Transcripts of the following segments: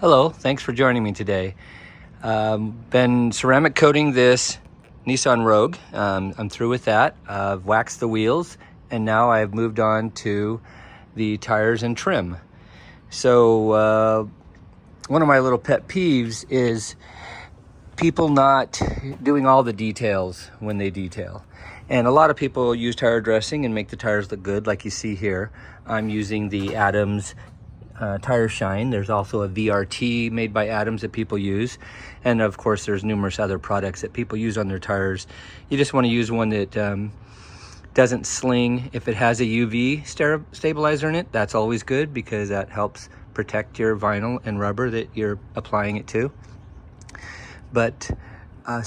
Hello, thanks for joining me today. Been ceramic coating this Nissan Rogue. I'm through with that. I've waxed the wheels and now I've moved on to the tires and trim. So one of my little pet peeves is people not doing all the details when they detail. And a lot of people use tire dressing and make the tires look good, like you see here. I'm using the Adams tire shine. There's also a VRT made by Adams that people use, and of course there's numerous other products that people use on their tires. You just want to use one that doesn't sling. If it has a UV stabilizer in it, that's always good because that helps protect your vinyl and rubber that you're applying it to. But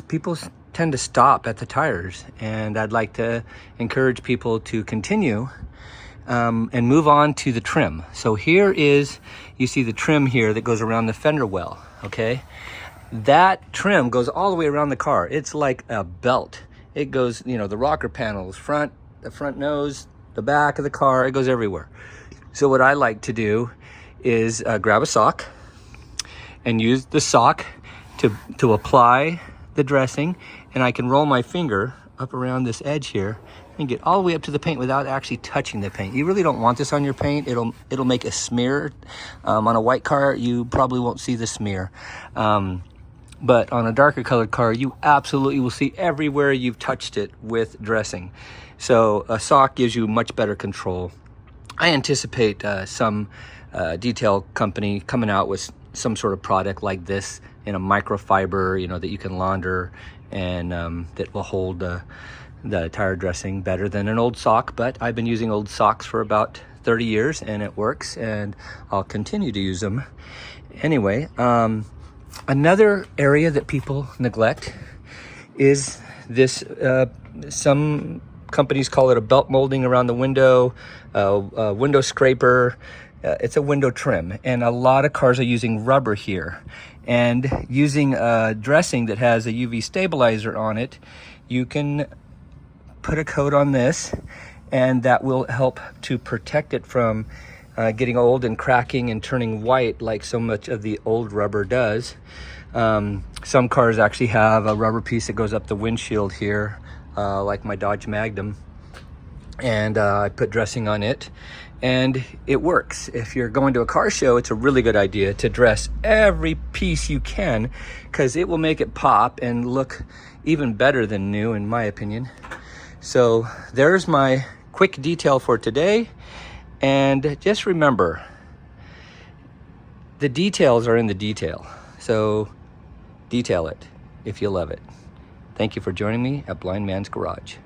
people tend to stop at the tires, and I'd like to encourage people to continue and move on to the trim. So here is, you see the trim here that goes around the fender well, okay? That trim goes all the way around the car. It's like a belt. It goes, you know, the rocker panels, the front nose, the back of the car, it goes everywhere. So what I like to do is grab a sock and use the sock to apply the dressing, and I can roll my finger up around this edge here and get all the way up to the paint without actually touching the paint. You really don't want this on your paint. It'll make a smear. On a white car, you probably won't see the smear. But on a darker colored car, you absolutely will see everywhere you've touched it with dressing. So a sock gives you much better control. I anticipate some detail company coming out with some sort of product like this in a microfiber, you know, that you can launder and that will hold the tire dressing better than an old sock. But I've been using old socks for about 30 years and it works, and I'll continue to use them. Anyway, another area that people neglect is this, some companies call it a belt molding around the window, a window scraper. It's a window trim, and a lot of cars are using rubber here. And using a dressing that has a UV stabilizer on it, you can put a coat on this, and that will help to protect it from getting old and cracking and turning white like so much of the old rubber does. Some cars actually have a rubber piece that goes up the windshield here, like my Dodge Magnum, and I put dressing on it, and it works. If you're going to a car show, it's a really good idea to dress every piece you can, because it will make it pop and look even better than new, in my opinion. So there's my quick detail for today, and just remember, the details are in the detail. So detail it if you love it. Thank you for joining me at Blind Man's Garage.